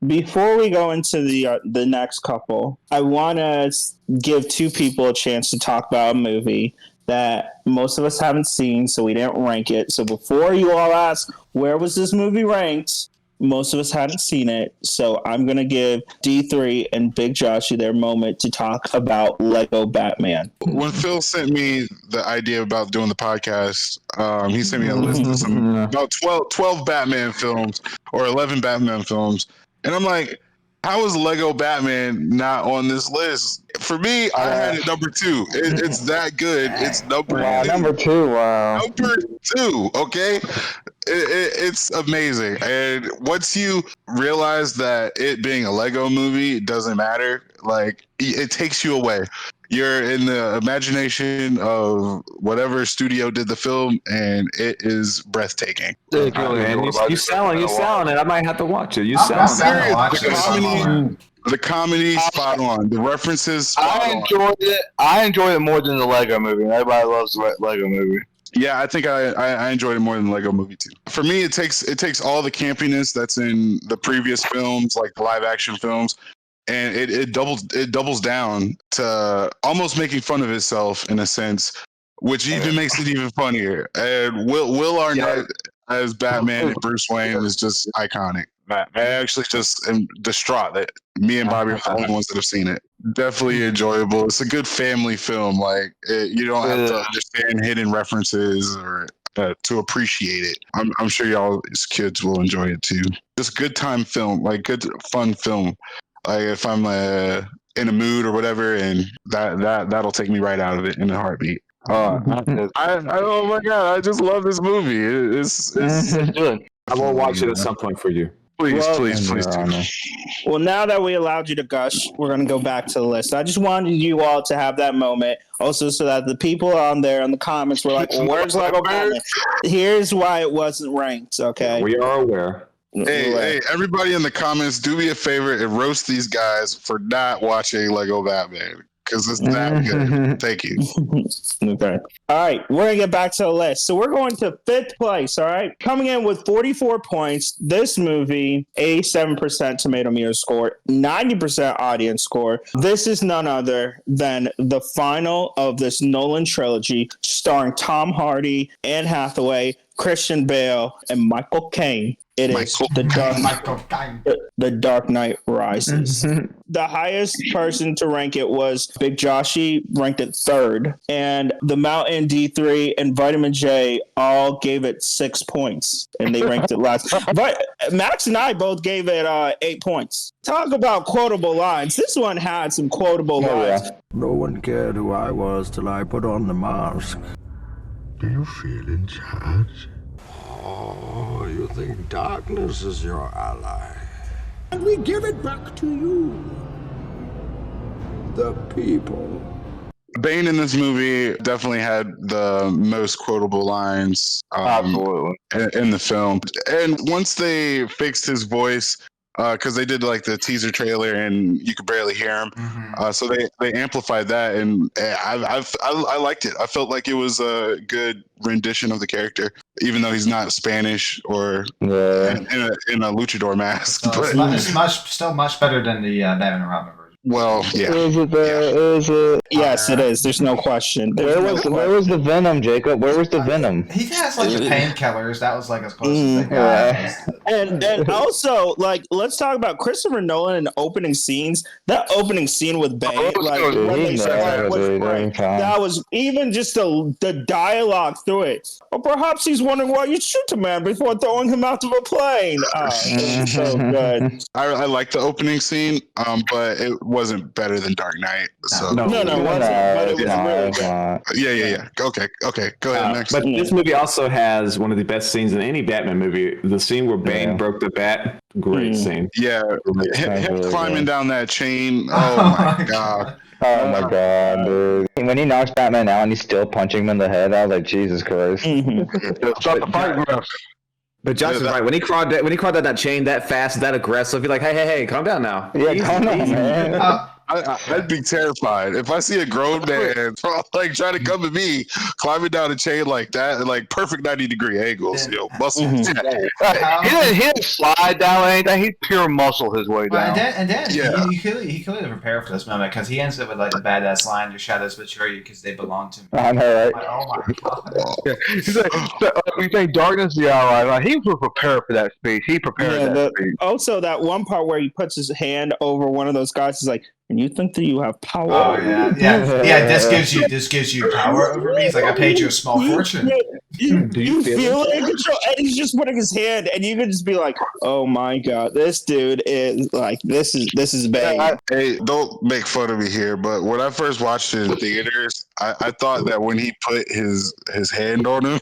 Before we go into the next couple, I want to give two people a chance to talk about a movie that most of us haven't seen, so we didn't rank it. So before you all ask, where was this movie ranked? Most of us hadn't seen it, so I'm going to give D3 and Big Joshy their moment to talk about Lego Batman. When Phil sent me the idea about doing the podcast, he sent me a list of about 12 Batman films or 11 Batman films. And I'm like, how is Lego Batman not on this list? For me, I had it number 2. It's that good. It's number 2. Number 2, wow. Number 2, okay? It's amazing. And once you realize that it being a Lego movie doesn't matter, like, it takes you away. You're in the imagination of whatever studio did the film, and it is breathtaking. You selling it. I might have to watch it. I'm serious. The comedy spot on. The references spot on. I enjoyed it more than the Lego movie. Everybody loves the Lego movie. Yeah, I think I enjoyed it more than the Lego movie too. For me, it takes all the campiness that's in the previous films, like the live action films, and it doubles down to almost making fun of itself in a sense, which even makes it even funnier. And Will Arnett as Batman and Bruce Wayne is just iconic. I actually just am distraught that me and Bobby are the only ones that have seen it. Definitely enjoyable. It's a good family film. Like you don't have to understand hidden references or to appreciate it. I'm sure y'all as kids will enjoy it too. Just good time film, like good fun film. Like if I'm in a mood or whatever, and that'll take me right out of it in a heartbeat. Oh my god! I just love this movie. It's good. I will watch it at some point for you. Please do. Well, now that we allowed you to gush, we're going to go back to the list. I just wanted you all to have that moment, also so that the people on there in the comments were like, well, where's Lego Batman? Here's why it wasn't ranked, okay? We are aware. Hey, everybody in the comments, do me a favor and roast these guys for not watching Lego Batman, because it's that good. Thank you. Okay. All right. We're going to get back to the list. So we're going to 5th place. All right. Coming in with 44 points. This movie, 87% tomato meter score, 90% audience score. This is none other than the final of this Nolan trilogy, starring Tom Hardy, Anne Hathaway, Christian Bale, and Michael Caine. It is The Dark Knight Rises. The highest person to rank it was Big Joshy, ranked it 3rd. And The Mountain, D3, and Vitamin J all gave it 6 points. And they ranked it last. But Max and I both gave it 8 points. Talk about quotable lines. This one had some quotable lines. No one cared who I was till I put on the mask. Do you feel in charge? Oh, you think darkness is your ally? And we give it back to you. The people. Bane in this movie definitely had the most quotable lines in the film. And once they fixed his voice, because they did like the teaser trailer and you could barely hear him, so they amplified that, and I liked it. I felt like it was a good rendition of the character, even though he's not Spanish or in a luchador mask. It's still much better than the Batman and Robin version. Well, yeah. Yes, it is. There's no question. Where was the Venom, Jacob? Where was the Venom? He has like the painkillers. That was like as close as they got. And also, like, let's talk about Christopher Nolan in the opening scenes. That opening scene with Bane, that was even just the dialogue through it. Or perhaps he's wondering why you shoot a man before throwing him out of a plane. So good. I like the opening scene, but it wasn't better than Dark Knight. So it wasn't. But it was really good. Yeah. Okay. Go ahead, Max. But this movie also has one of the best scenes in any Batman movie. The scene where Bane broke the bat. Great scene. Yeah, him climbing down that chain. Oh my god. Oh my god, dude. When he knocks Batman out and he's still punching him in the head, I was like, Jesus Christ. Stop the fight, bro. But Josh is right. When he crawled out that chain that fast, that aggressive, you're like, hey, calm down now. Yeah, calm down, man. I'd be terrified if I see a grown man like trying to come at me, climbing down a chain like that, like perfect 90-degree angles, muscles. He didn't slide down or anything. He pure muscle his way down. And then Yeah. he clearly prepared for this moment because he ends up with like the badass line, "Your shadows betray you because they belong to me." I know, right? Like, oh my god. He's like, we think darkness is the ally. Like, he was prepared for that speech. He prepared that speech. Also, that one part where he puts his hand over one of those guys is like, and you think that you have power? Oh yeah. This gives you power over me. It's like I paid you a small fortune. Do you feel it in control? And he's just putting his hand, and you can just be like, "Oh my god, this dude is like this is bad." Hey, don't make fun of me here, but when I first watched it in theaters, I thought that when he put his hand on him,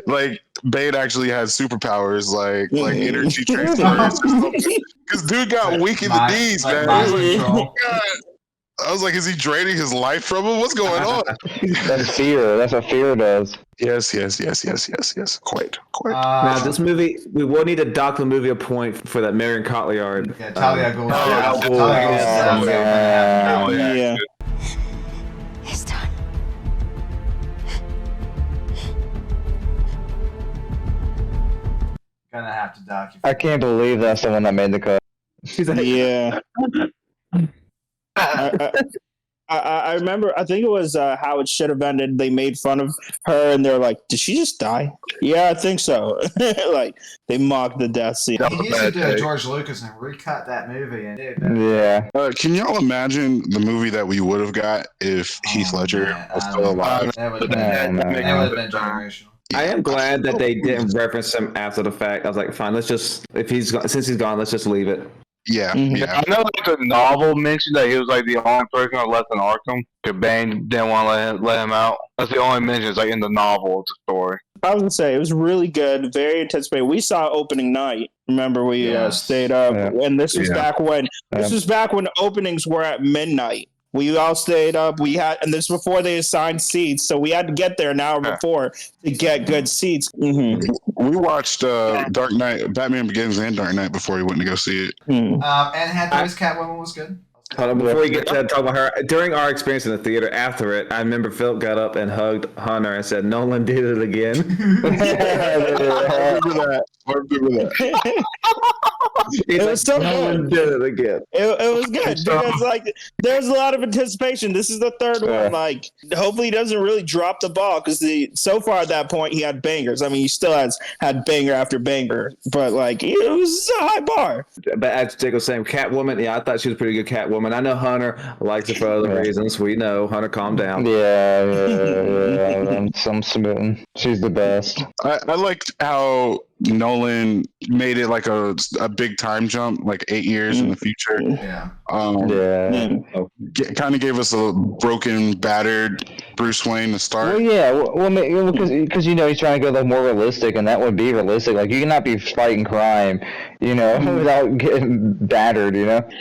like Bane actually had superpowers, like energy transfers. Because dude got weak in the knees, man. I was like, is he draining his life from him? What's going on? That's fear. That's what fear does. Yes. Quite. Now, this movie, we will need to dock the movie a point for that Marion Cotillard. Yeah, Talia Gold. Yeah. It's done. Gonna have to dock you. I can't believe that's the one that made the cut. She's like, Yeah. I remember, I think it was how it should have ended. They made fun of her and they're like, did she just die? Yeah, I think so. Like, they mocked the death scene. He needs to do a George Lucas and recut that movie and do it. Yeah. Can y'all imagine the movie that we would have got if Heath Ledger was still alive? That would have been generational. I am glad that they didn't reference him after the fact. I was like, fine, let's just, since he's gone, let's just leave it. Yeah. I know like the novel mentioned that he was like the only person who left in Arkham. Because Bane didn't want to let him out. That's the only mention, like in the novel of the story. I was gonna say it was really good, very anticipated. We saw opening night. Remember, we stayed up, and this was back when openings were at midnight. We all stayed up. And this was before they assigned seats, so we had to get there an hour before to get good seats. Mm-hmm. We watched Dark Knight, Batman Begins, and Dark Knight before we went to go see it. Anne Hathaway's Catwoman was good. Hold on, before we get to talk about her, during our experience in the theater after it, I remember Philip got up and hugged Hunter and said, "Nolan did it again." I remember that. It was so Nolan good. did it again. It was good because like there's a lot of anticipation. This is the third one. Like, hopefully he doesn't really drop the ball because so far at that point he had bangers. I mean, he still had banger after banger, but like it was a high bar. But as Jake was saying, Catwoman, I thought she was a pretty good Catwoman. I know Hunter likes it for other reasons. We know. Hunter, calm down. Yeah. I'm smitten. She's the best. I liked how Nolan made it like a big time jump, like 8 years in the future. Yeah. Kind of gave us a broken, battered Bruce Wayne to start. Well, yeah. Well, because he's trying to go like more realistic, and that would be realistic. Like you cannot be fighting crime, without getting battered.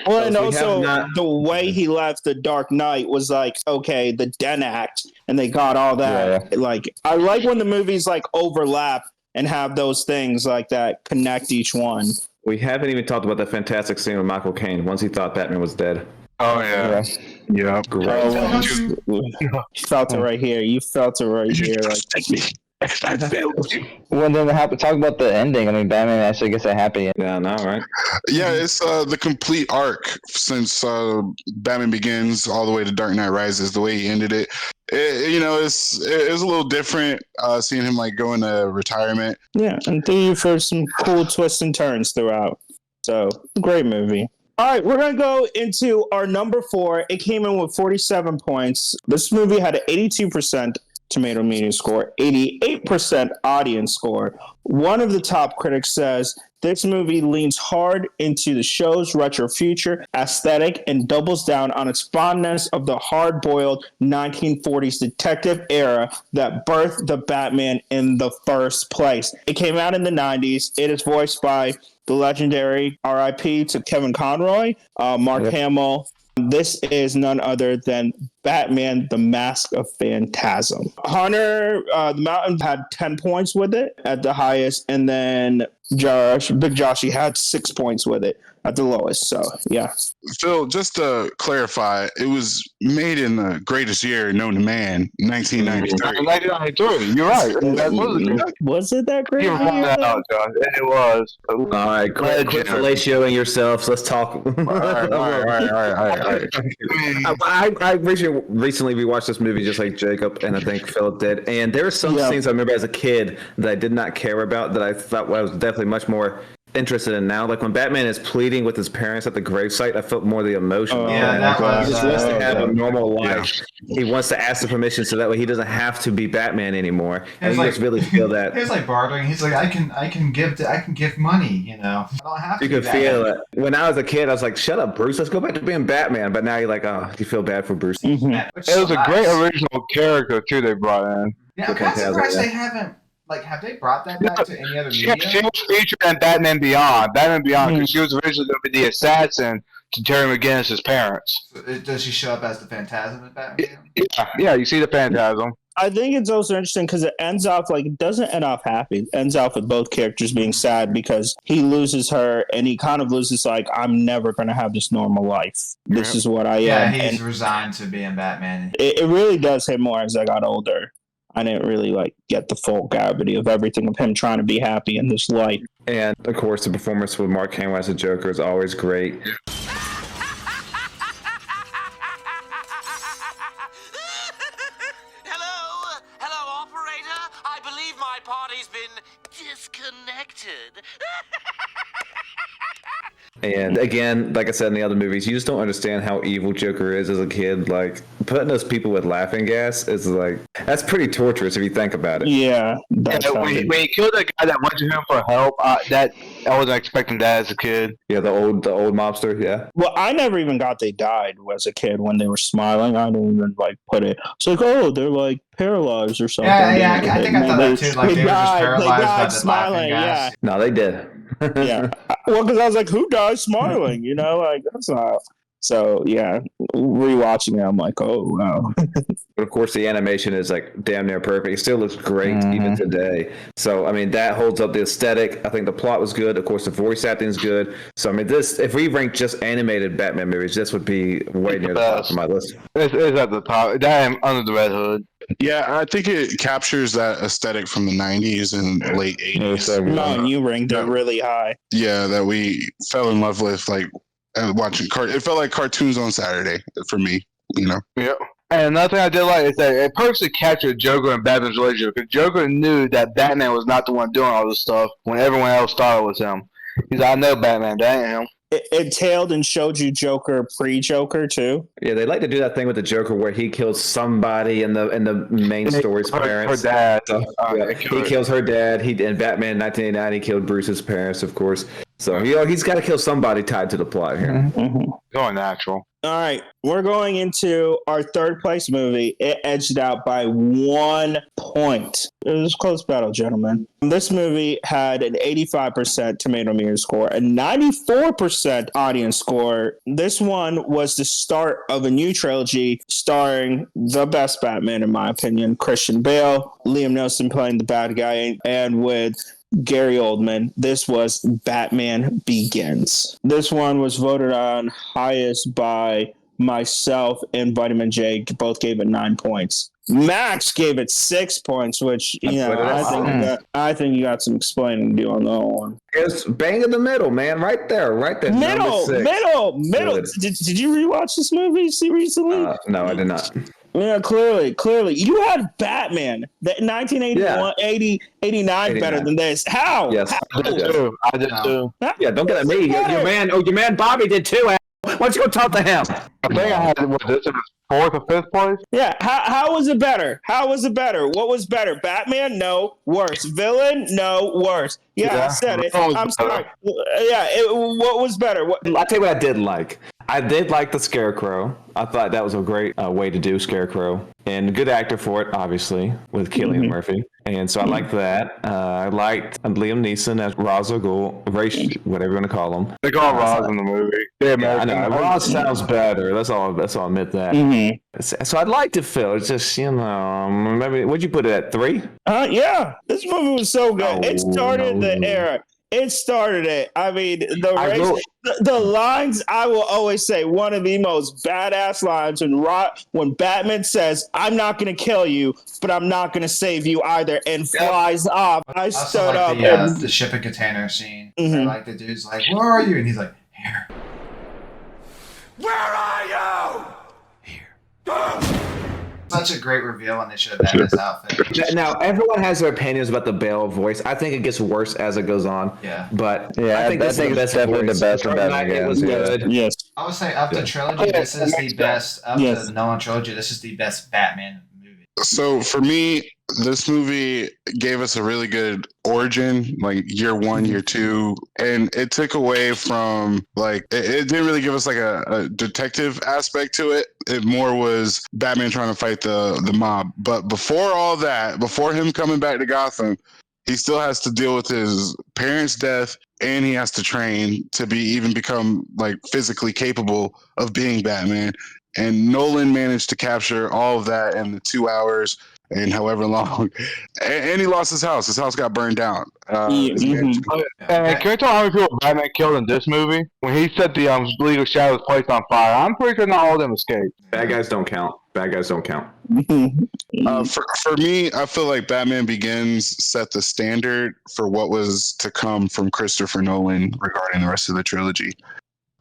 Well, and also the way he left The Dark Knight was like, okay, the Den Act, and they got all that. Yeah. Like, I like when the movies like overlap and have those things like that connect each one. We haven't even talked about that fantastic scene with Michael Caine once he thought Batman was dead. Oh yeah. Yeah. Great. You felt it right here. You felt it right here. Like, Well, then talk about the ending. I mean, Batman actually gets a happy end. Yeah, no, right? Yeah, it's the complete arc since Batman Begins all the way to Dark Knight Rises. The way he ended it, it was a little different seeing him like go into retirement. Yeah, and thank you for some cool twists and turns throughout. So, great movie. All right, we're going to go into our number 4. It came in with 47 points. This movie had an 82% Tomato Media score, 88% audience score. One of the top critics says this movie leans hard into the show's retro future aesthetic and doubles down on its fondness of the hard-boiled 1940s detective era that birthed the Batman in the first place. It came out in the 90s. It is voiced by the legendary RIP to Kevin Conroy, Mark Hamill. This is none other than Batman: The Mask of Phantasm. Hunter, the Mountain had 10 points with it at the highest, and then Big Joshy had 6 points with it at the lowest. So yeah. Phil, just to clarify, it was made in the greatest year known to man, 1993. 1993. You're right. That Was it that great? You found that out, Josh. It was. All right, quit fellatioing yourselves. Let's talk. All right. I recently rewatched this movie just like Jacob, and I think Philip did. And there are some scenes I remember as a kid that I did not care about that I thought I was definitely much more interested in now. Like when Batman is pleading with his parents at the gravesite, I felt more the emotion. He just wants to have a normal life. He wants to ask the permission so that way he doesn't have to be Batman anymore. And you just really feel that. It's like bartering. He's like, I can give money. You know, I don't have to. You could feel it. When I was a kid, I was like, "Shut up, Bruce. Let's go back to being Batman." But now you're like, "Oh, you feel bad for Bruce." Mm-hmm. It was a great original character too. They brought in. Yeah, I'm kind of surprised they haven't. Like, have they brought that back to any other media? She was featured in Batman Beyond. Batman Beyond, because she was originally going to be the assassin to Terry McGinnis' parents. So, does she show up as the Phantasm in Batman? Yeah, you see the Phantasm. I think it's also interesting because it ends off like it doesn't end off happy. It ends off with both characters being sad because he loses her and he kind of loses like I'm never going to have this normal life. This is what I am. Yeah, he's resigned to being Batman. It really does hit more as I got older. I didn't really like get the full gravity of everything of him trying to be happy in this life. And of course, the performance with Mark Hamill as the Joker is always great. Hello, operator. I believe my party's been disconnected. And again, like I said in the other movies, you just don't understand how evil Joker is as a kid. Like putting those people with laughing gas is like that's pretty torturous if you think about it. Yeah. When he killed that guy that went to him for help, I wasn't expecting that as a kid. Yeah, the old mobster. Yeah. Well, I never even got they died as a kid when they were smiling. I didn't even like put it. It's like, oh, they're like paralyzed or something. Yeah, I think I thought that too. Like they were just paralyzed by the smiling. gas. No, they did. Yeah. Well, because I was like, who dies smiling? You know, like that's not. So yeah, rewatching it, I'm like, oh wow. But of course, the animation is like damn near perfect. It still looks great even today. So I mean, that holds up the aesthetic. I think the plot was good. Of course, the voice acting is good. So I mean, this if we rank just animated Batman movies, this would be way near the top of my list. It's at the top. Damn, Under the Red Hood. Yeah, I think it captures that aesthetic from the 90s and late 80s. No, you ranked it really high. Yeah, that we fell in love with, like watching it felt like cartoons on Saturday for me, you know. Yeah. And another thing I did like is that it perfectly captured Joker and Batman's relationship because Joker knew that Batman was not the one doing all this stuff when everyone else thought it was him. He's like, I know Batman, that ain't him. It tailed and showed you Joker pre-Joker too. Yeah, they like to do that thing with the Joker where he kills somebody in the main story's parents. Her dad. So, he kills her dad. In Batman in 1989, he killed Bruce's parents, of course. So he's got to kill somebody tied to the plot here. Mm-hmm. Going natural. All right, we're going into our third place movie. It edged out by 1 point. It was a close battle, gentlemen. This movie had an 85% tomato meter score, a 94% audience score. This one was the start of a new trilogy starring the best Batman, in my opinion, Christian Bale, Liam Neeson playing the bad guy, and with Gary Oldman. This was Batman Begins. This one was voted on highest by myself and Vitamin J. Both gave it 9 points. Max gave it 6 points, which I think you got some explaining to do on that one. It's bang in the middle, man. Right there. Middle. Did you rewatch this movie recently? No, I did not. Yeah, clearly. You had Batman, that 1981, 89 better than this. How? Yes, How? I did too. Yeah, don't get at me. Your man Bobby did too. Why don't you go talk to him? I think I had this in fourth or fifth place. Yeah, how was it better? What was better? Batman? No. Worse. Villain? No. Worse. Yeah. I said it. I'm sorry. Yeah, what was better? I'll tell you what I didn't like. I did like the Scarecrow. I thought that was a great way to do Scarecrow, and a good actor for it, obviously, with Cillian Murphy. And so I liked that. I liked Liam Neeson as Ra's al Ghul, whatever you want to call him. They call Roz in the movie. Yeah, I know. Ra's sounds better. That's all. I'll admit that. So I'd like to feel. It's just maybe. Would you put it at 3? Yeah, this movie was so good. It started the era. It started it. I mean, the lines, I will always say, one of the most badass lines when Batman says, "I'm not going to kill you, but I'm not going to save you either," and flies off. I stood up. The shipping container scene. Where, like, the dude's like, "Where are you?" And he's like, "Here." Where are you? Here. Such a great reveal when they showed Batman's outfit. Now, everyone has their opinions about the Bale voice. I think it gets worse as it goes on. Yeah. But I think it's definitely the best. Dark Knight, it was good. Yes. I would say of the trilogy, this is the best. Of the Nolan trilogy, this is the best Batman movie. So for me, this movie gave us a really good origin, like year 1, year 2, and it took away from it didn't really give us like a detective aspect to it. It more was Batman trying to fight the mob. But before all that, before him coming back to Gotham, he still has to deal with his parents' death, and he has to train to become like physically capable of being Batman. And Nolan managed to capture all of that in the 2 hours and however long. And he lost his house. His house got burned down. And can you tell how many people Batman killed in this movie? When he set the League of Shadows place on fire, I'm pretty sure not all of them escaped. Bad guys don't count. For me, I feel like Batman Begins set the standard for what was to come from Christopher Nolan regarding the rest of the trilogy.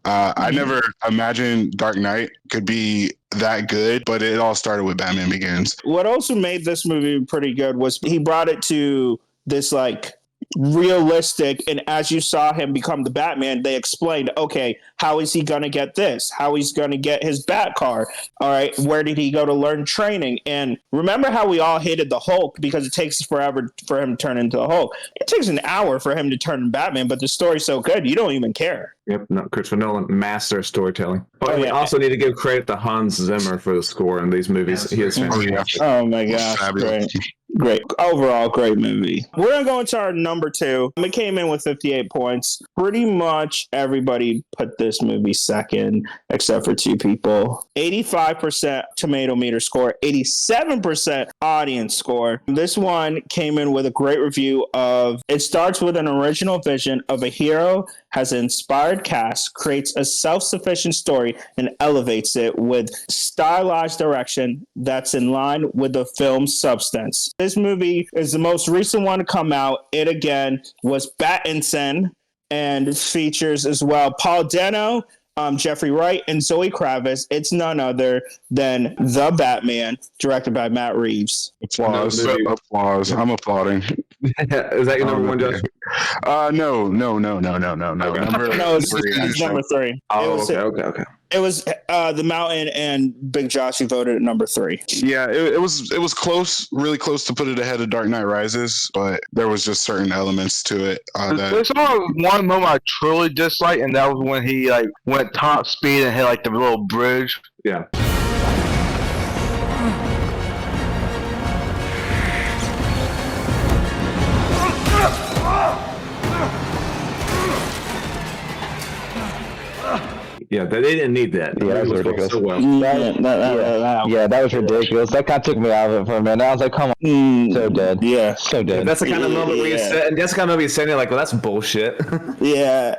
I never imagined Dark Knight could be that good, but it all started with Batman Begins. What also made this movie pretty good was he brought it to this like realistic, and as you saw him become the Batman, they explained, okay, how is he going to get this? How he's going to get his bat car? All right, where did he go to learn training? And remember how we all hated the Hulk because it takes forever for him to turn into the Hulk. It takes an hour for him to turn Batman, but the story's so good, you don't even care. Yep, no, Christopher Nolan, master of storytelling. But we also need to give credit to Hans Zimmer for the score in these movies. He is fantastic. Oh my gosh, great. Overall, great movie. We're going to go into our number 2. It came in with 58 points. Pretty much everybody put this movie second, except for 2 people. 85% tomato meter score, 87% audience score. This one came in with a great review of, it starts with an original vision of a hero, has an inspired cast, creates a self-sufficient story, and elevates it with stylized direction that's in line with the film's substance. This movie is the most recent one to come out. It, again, was Battinson, and it features as well Paul Dano, Jeffrey Wright, and Zoe Kravitz. It's none other than The Batman, directed by Matt Reeves. Applause. I'm applauding. Is that your number 1, Josh? No. No, it's number 3. Okay. It was The Mountain and Big Josh who voted at number 3. Yeah, it was close, really close to put it ahead of Dark Knight Rises, but there was just certain elements to it. There's only one moment I truly disliked, and that was when he went top speed and hit the little bridge. Yeah. Yeah, they didn't need that. Yeah, that was ridiculous. So well. That was ridiculous. That kind of took me out of it for a minute. I was like, come on. So dead. Yeah. So dead. That's the kind of moment where you said, and that's the kind of moment you're saying, like, well, that's bullshit. Yeah.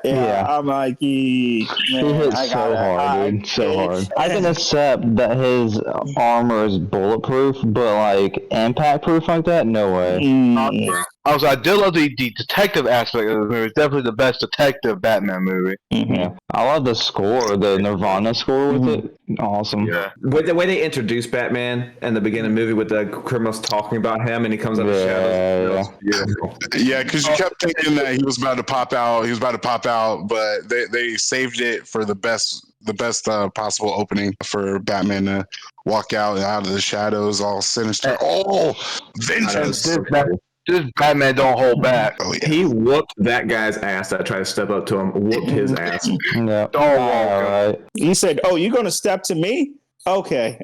I'm like, he hit so hard, dude. So hard. I can accept that his armor is bulletproof, but, impact proof like that? No way. Also, I did love the detective aspect of the movie. It's definitely the best detective Batman movie. Yeah. I love the score, the Nirvana score with it. Awesome. Yeah. But the way they introduced Batman in the beginning of the movie with the criminals talking about him and he comes out of the shadows. Yeah, because you kept thinking that he was about to pop out, but they saved it for the best possible opening for Batman to walk out of the shadows all sinister. Oh, vengeance. This Batman don't hold back. Oh yeah. He whooped that guy's ass that tried to step up to him. Whooped his ass. Yeah. Don't All walk. right. He said, "Oh, you're gonna step to me? Okay,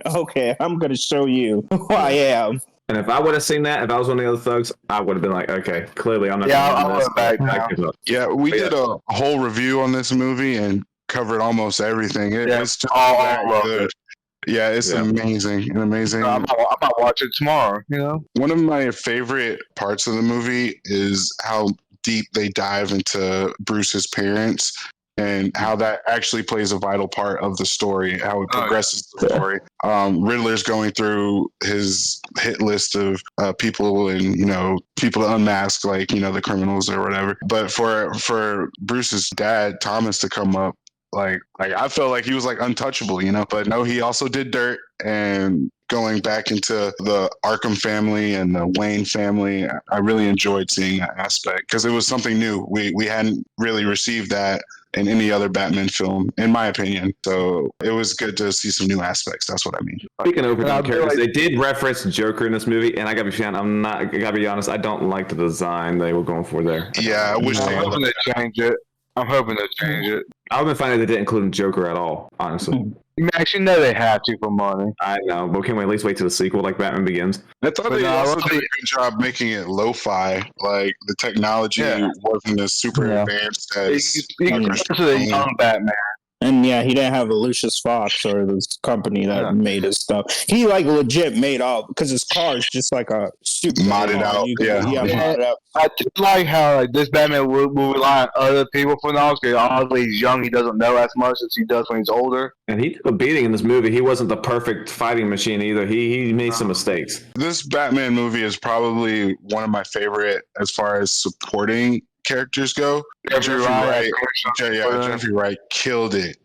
I'm gonna show you who I am." And if I would have seen that, if I was one of the other thugs, I would have been like, okay, clearly I'm not. Yeah, gonna I win this. would back now. Yeah, we did a whole review on this movie and covered almost everything. It's just that good. Yeah, it's amazing. I might watch it tomorrow. You know, One of my favorite parts of the movie is how deep they dive into Bruce's parents and how that actually plays a vital part of the story, how it progresses the story. Riddler's going through his hit list of people and, people to unmask, like, the criminals or whatever. But for Bruce's dad, Thomas, to come up, like I felt like he was like untouchable, but no, he also did dirt. And going back into the Arkham family and the Wayne family, I really enjoyed seeing that aspect because it was something new. We hadn't really received that in any other Batman film, in my opinion. So it was good to see some new aspects. That's what I mean. Speaking of overdone characters, they did reference Joker in this movie, and I gotta be honest, I don't like the design they were going for there. Yeah, I wish I'm hoping they change it. I'm hoping they change it. I would have been fine if they didn't include Joker at all, honestly. Max, you know they have to for money. I know, but can we at least wait till the sequel, like Batman Begins? I thought they also did a good job making it lo-fi. Like the technology wasn't as super advanced as you can to the young Batman. And yeah, he didn't have a Lucius Fox or this company that made his stuff. He like legit made all because his car is just like a super modded out. Modded out. I just like how this Batman will rely on other people for knowledge. Because obviously he's young, he doesn't know as much as he does when he's older. And he took a beating in this movie. He wasn't the perfect fighting machine either. He made some mistakes. This Batman movie is probably one of my favorite as far as supporting characters go. Jeffrey Wright killed it.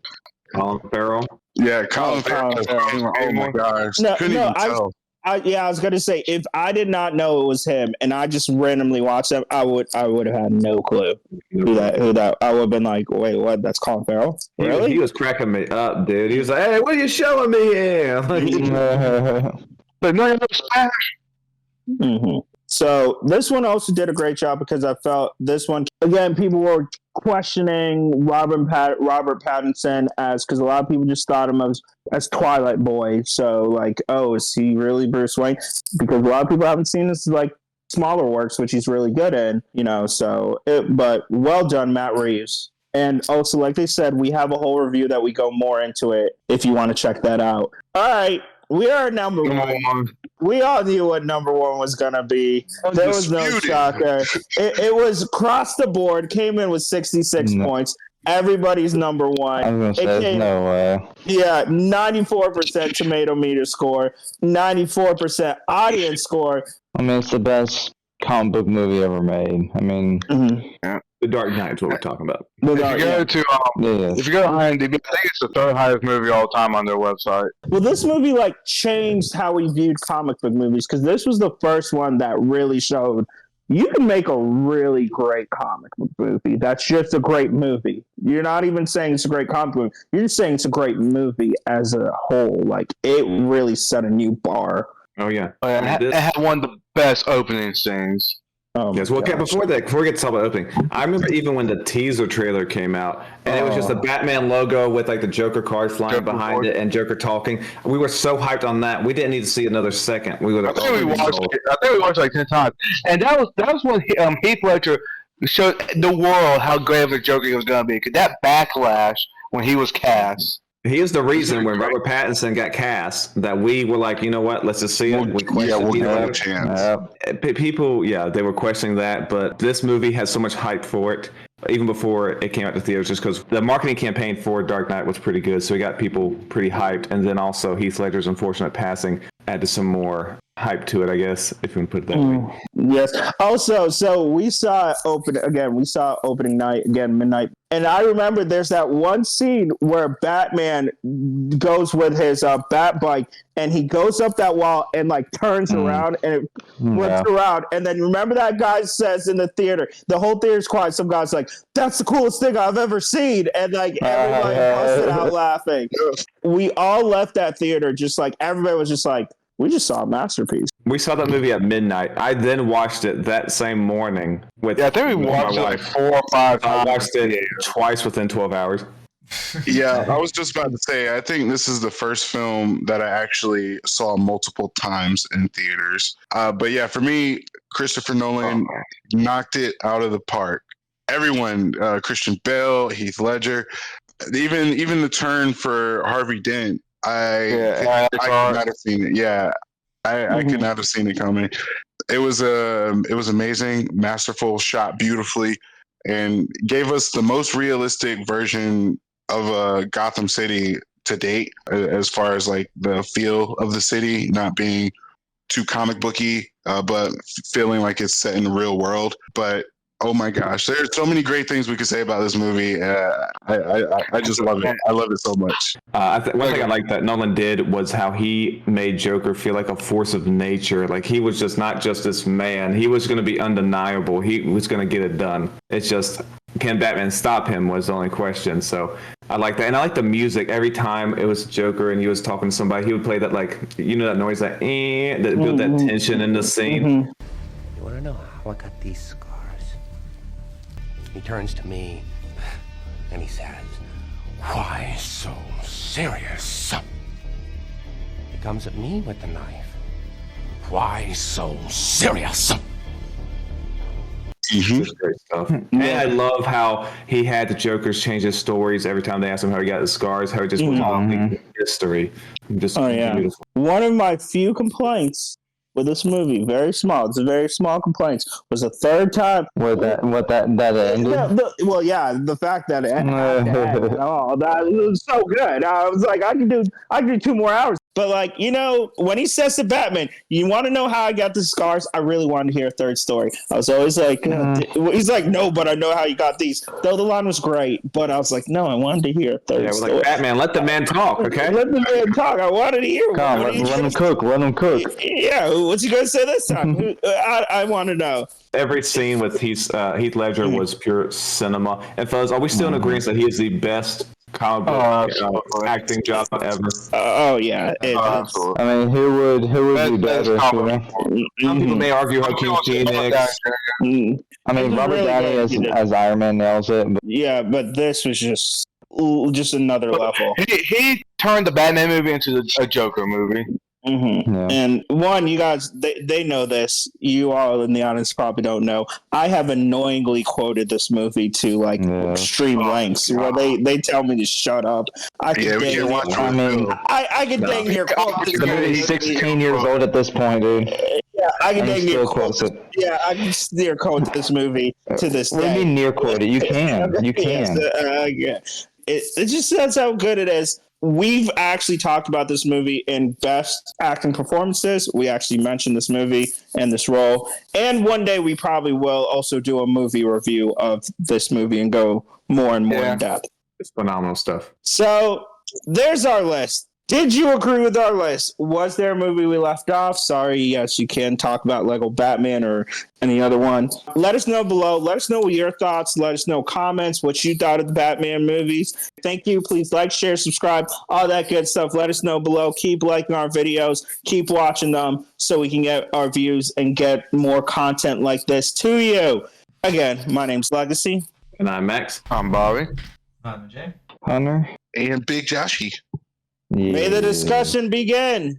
Colin Farrell. Yeah, Colin Farrell. Oh my gosh, couldn't even tell. I was gonna say if I did not know it was him and I just randomly watched him, I would have had no clue who that. I would have been like, wait, what? That's Colin Farrell? Really? He was cracking me up, dude. He was like, hey, what are you showing me here? But no, Spanish. Mm-hmm. So this one also did a great job because I felt this one again. People were questioning Robert Pattinson because a lot of people just thought him as Twilight Boy. So like, oh, is he really Bruce Wayne? Because a lot of people haven't seen this like smaller works, which he's really good in. But well done, Matt Reeves. And also, like they said, we have a whole review that we go more into it if you want to check that out. All right. We are number one. We all knew what number one was going to be. There was no shocker. It was across the board, came in with 66 points. Everybody's number one. I was going to say, no way. Yeah, 94% tomato meter score, 94% audience score. I mean, it's the best comic book movie ever made. I mean... The Dark Knight is what we're talking about. If you go to IMDb, I think it's the third highest movie all time on their website. Well, this movie changed how we viewed comic book movies because this was the first one that really showed you can make a really great comic book movie. That's just a great movie. You're not even saying it's a great comic book movie. You're just saying it's a great movie as a whole. Like it really set a new bar. Oh yeah, it had one of the best opening scenes. Yes. Well, before we get to talk about opening, I remember even when the teaser trailer came out, and it was just the Batman logo with like the Joker card flying behind it and Joker talking. We were so hyped on that. We didn't need to see another second. I think we watched like 10 times, and that was when Heath Ledger showed the world how great of a Joker he was going to be. Because that backlash when he was cast. He is the reason when Robert Pattinson got cast that we were like, you know what, let's just see it. We'll give it a chance. People, they were questioning that, but this movie has so much hype for it, even before it came out to theaters, just because the marketing campaign for Dark Knight was pretty good, so we got people pretty hyped, and then also Heath Ledger's unfortunate passing added some more hype to it, I guess, if you can put it that way. Yes. Also, so we saw opening night again, midnight. And I remember there's that one scene where Batman goes with his bat bike and he goes up that wall and like turns around and it flips around. And then remember that guy says in the theater, the whole theater's quiet. Some guy's like, that's the coolest thing I've ever seen. And like everybody busted out laughing. We all left that theater just like everybody was just like, We just saw a masterpiece. We saw that movie at midnight. I then watched it that same morning with. Yeah, I think we watched it like 4 or 5 times. I watched it twice within 12 hours. Yeah, I was just about to say, I think this is the first film that I actually saw multiple times in theaters. But yeah, for me, Christopher Nolan knocked it out of the park. Everyone, Christian Bale, Heath Ledger, even the turn for Harvey Dent. I could not have seen it. Yeah, I could not have seen it coming. It was amazing, masterful, shot beautifully, and gave us the most realistic version of Gotham City to date, as far as like the feel of the city not being too comic booky, but feeling like it's set in the real world. But oh my gosh, there's so many great things we could say about this movie. I just love it. I love it so much. One thing I like that Nolan did was how he made Joker feel like a force of nature. Like he was just not just this man. He was going to be undeniable. He was going to get it done. It's just, can Batman stop him was the only question. So I like that. And I like the music. Every time it was Joker and he was talking to somebody, he would play that, like, you know, that noise, that build that tension in the scene. You want to know how I got these scars? He turns to me and he says, "Why so serious?" He comes at me with the knife. "Why so serious?" Just great stuff. And I love how he had the Jokers change his stories every time they asked him how he got his scars, how he just was all history. Just beautiful. One of my few complaints with this movie, very small, it's a very small complaint, was the third time. That ended? The fact that it ended at all, that was so good. I was like, I can do 2 more hours. But like, you know, when he says to Batman, "You want to know how I got the scars?" I really wanted to hear a third story. I was always like, he's like, "No, but I know how you got these." Though the line was great, but I was like, no, I wanted to hear a third story. Like, Batman, let the man talk, okay? Let the man talk. I wanted to hear. Let him cook. Let him cook. Yeah, what's he going to say this time? I want to know. Every scene with Heath Ledger was pure cinema. And fellas, are we still in agreement that he is the best comic book acting job ever? Yeah. I mean, who would be better? Some people may argue Joaquin Phoenix. I mean, Robert Downey as Iron Man nails it. But yeah, but this was just another level. He turned the Batman movie into a Joker movie. Yeah. And one, you guys, they know this. You all in the audience probably don't know. I have annoyingly quoted this movie to like extreme lengths where they tell me to shut up. I can dang near quote this the movie's 16 years old at this point, dude. Yeah, I can dang near quote it. Yeah, I can near quote this movie to this day. What do you mean near quote it? You can. You can. It just says how good it is. We've actually talked about this movie in best acting performances. We actually mentioned this movie and this role. And one day we probably will also do a movie review of this movie and go more and more in depth. It's phenomenal stuff. So there's our list. Did you agree with our list? Was there a movie we left off? Sorry, yes, you can talk about Lego Batman or any other one. Let us know below. Let us know your thoughts. Let us know comments, what you thought of the Batman movies. Thank you. Please like, share, subscribe, all that good stuff. Let us know below. Keep liking our videos. Keep watching them so we can get our views and get more content like this to you. Again, my name's Legacy. And I'm Max. I'm Bobby. I'm Jay. Hunter. And Big Joshy. May the discussion begin.